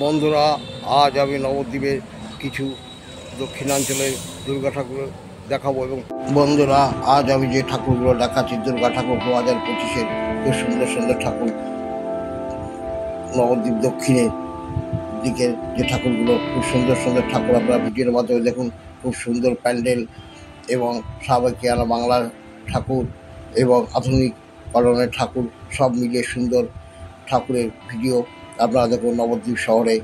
বন্ধুরা, আজ আমি নবদ্বীপের কিছু দক্ষিণাঞ্চলের দুর্গা ঠাকুর দেখাবো। এবং বন্ধুরা, আজ আমি যে ঠাকুরগুলো দেখাচ্ছি দুর্গা ঠাকুর 2025-এর খুব সুন্দর সুন্দর ঠাকুর। নবদ্বীপ দক্ষিণের দিকের যে ঠাকুরগুলো খুব সুন্দর সুন্দর ঠাকুর, আপনারা ভিডিওর মাধ্যমে দেখুন। খুব সুন্দর প্যান্ডেল এবং সাবেকিয়ানা বাংলার ঠাকুর এবং আধুনিক পালনের ঠাকুর সব মিলিয়ে সুন্দর ঠাকুরের ভিডিও আপনারা দেখুন। নবদ্বীপ শহরে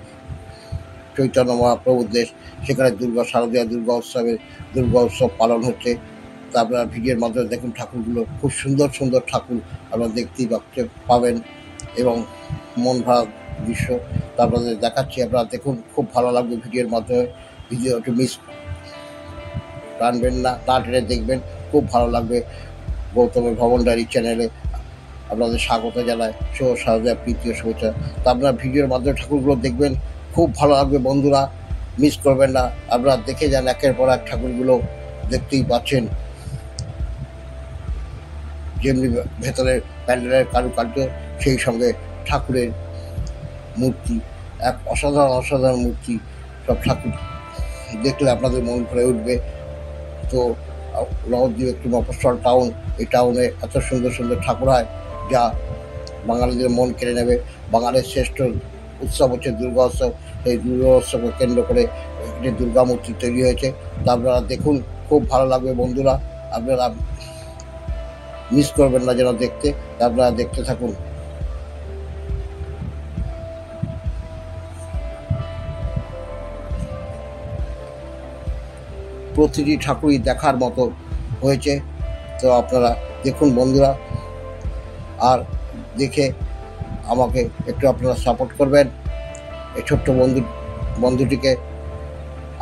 চৈতন্য মহাপ্রভুর দেশ, সেখানে শারদীয়া দুর্গা উৎসব পালন হচ্ছে। তা আপনারা ভিডিওর মাধ্যমে দেখুন ঠাকুরগুলো, খুব সুন্দর সুন্দর ঠাকুর আপনারা দেখতেই পাবেন এবং মন ভরা দৃশ্য তা আপনাদের দেখাচ্ছি। আপনারা দেখুন, খুব ভালো লাগবে ভিডিওর মাধ্যমে। ভিডিওটি মিস টানবেন না, তা টেনে দেখবেন, খুব ভালো লাগবে। গৌতমের ভবনডারি চ্যানেলে আপনাদের স্বাগত জানায়, শারদীয়া প্রীতি ও শুভেচ্ছা। তা আপনারা ভিডিওর মাধ্যমে ঠাকুরগুলো দেখবেন, খুব ভালো লাগবে বন্ধুরা, মিস করবেন না। আপনারা দেখে যান, একের পর এক ঠাকুরগুলো দেখতেই পাচ্ছেন। যেমনি ভেতরের প্যান্ডেলের কারুকার্য, সেই সঙ্গে ঠাকুরের মূর্তি, এক অসাধারণ মূর্তি। সব ঠাকুর দেখলে আপনাদের মন ভরে উঠবে। তো নবদ্বীপ একটি মফস্বল টাউন, এই টাউনে এত সুন্দর সুন্দর ঠাকুর হয় যা বাঙালিদের মন কেড়ে নেবে। বাঙালির শ্রেষ্ঠ উৎসব হচ্ছে দুর্গা উৎসব। এই দুর্গা উৎসবকে কেন্দ্র করে একটি দুর্গা মূর্তি তৈরি হয়েছে। তা আপনারা দেখুন, খুব ভালো লাগবে বন্ধুরা, আপনারা মিস করবেন না যেন দেখতে। তা আপনারা দেখতে থাকুন। প্রতিটি ঠাকুরই দেখার মতো হয়েছে। তো আপনারা দেখুন বন্ধুরা, আর দেখে আমাকে একটু আপনারা সাপোর্ট করবেন। এই ছোট্ট বন্ধুটিকে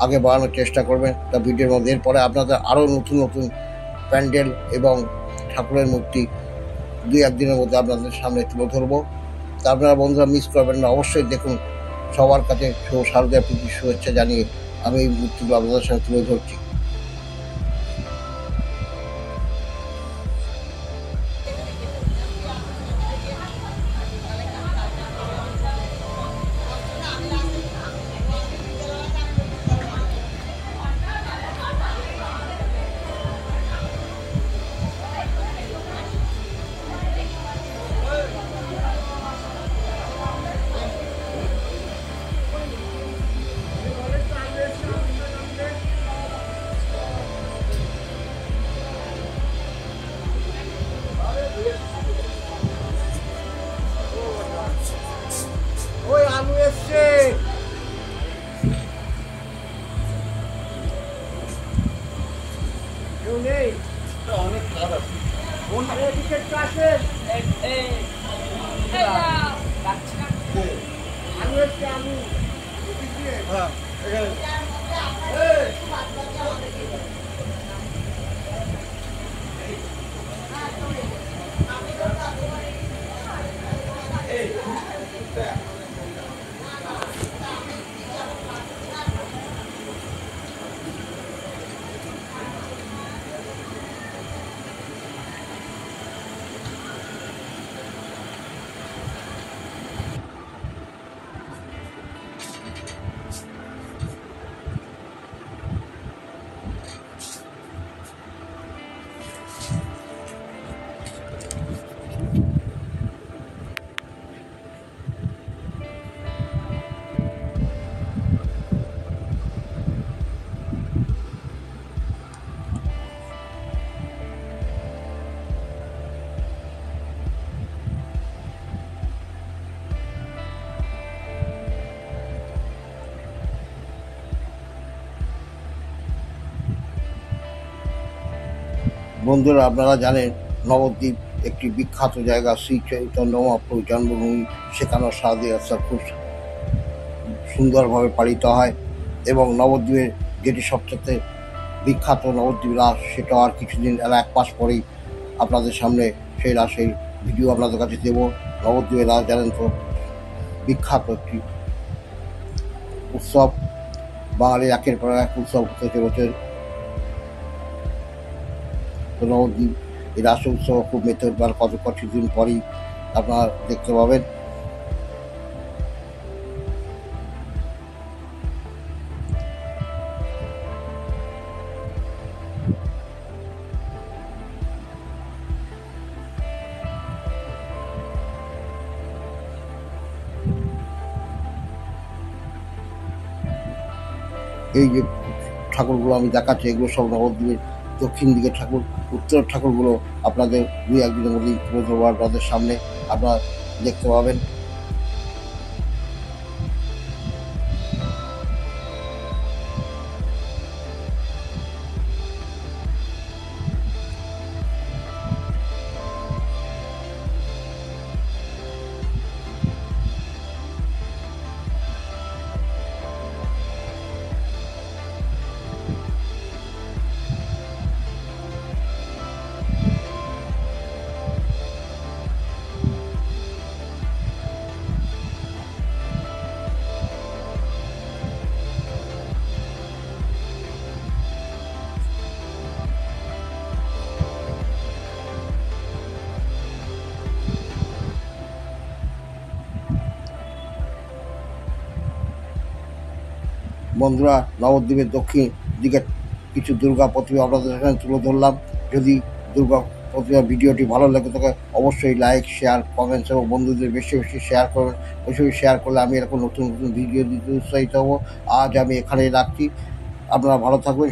আগে বাড়ানোর চেষ্টা করবেন। তা ভিডিওর মধ্যে এরপরে আপনাদের আরও নতুন নতুন প্যান্ডেল এবং ঠাকুরের মূর্তি 2-1 দিনের মধ্যে আপনাদের সামনে তুলে ধরবো। তা আপনারা বন্ধুরা মিস করবেন না, অবশ্যই দেখুন। সবার কাছে শারদীয়া প্রীতি শুভেচ্ছা জানিয়ে আমি এই মূর্তিগুলো আপনাদের সামনে তুলে ধরছি। ওই আলু এসছে, কেউ নেই, অনেক খারাপ আছে। আলু এসছে, আলু। হ্যাঁ, বন্ধুরা, আপনারা জানেন নবদ্বীপ একটি বিখ্যাত জায়গা, শ্রী চৈতন্য মহাপ্রভুর জন্মভূমি। সেখানে শারদীয়া উৎসব খুব সুন্দরভাবে পালিত হয় এবং নবদ্বীপের যেটি সবচেয়ে বিখ্যাত নবদ্বীপ রাস, সেটা আর কিছুদিন 1 মাস পরেই আপনাদের সামনে সেই রাসের ভিডিও আপনাদের কাছে দেব। নবদ্বীপের রাস জানেন তো, বিখ্যাত একটি উৎসব। বাঙালির একের পর এক উৎসব হতে চলেছে। তো নবদ্বীপ এই রাস উৎসব খুব মেতে উঠবার কিছুদিন পরেই আপনারা দেখতে পাবেন। এই যে ঠাকুরগুলো আমি দেখাচ্ছি, এগুলো সব নবদ্বীপের দক্ষিণ দিকের ঠাকুর। উত্তরের ঠাকুরগুলো আপনাদের 2-1 দিনের মধ্যেই তুলে ধরবো আপনাদের সামনে, আপনারা দেখতে পাবেন। বন্ধুরা, নবদ্বীপের দক্ষিণ দিকের কিছু দুর্গা প্রতিমা আপনাদের এখানে তুলে ধরলাম। যদি দুর্গা প্রতিমা ভিডিওটি ভালো লাগে থাকে অবশ্যই লাইক, শেয়ার, কমেন্টস এবং বন্ধুদের বেশি বেশি শেয়ার করবেন। বেশি বেশি শেয়ার করলে আমি এরকম নতুন নতুন ভিডিও দিতে উৎসাহিত হব। আজ আমি এখানেই রাখছি, আপনারা ভালো থাকবেন।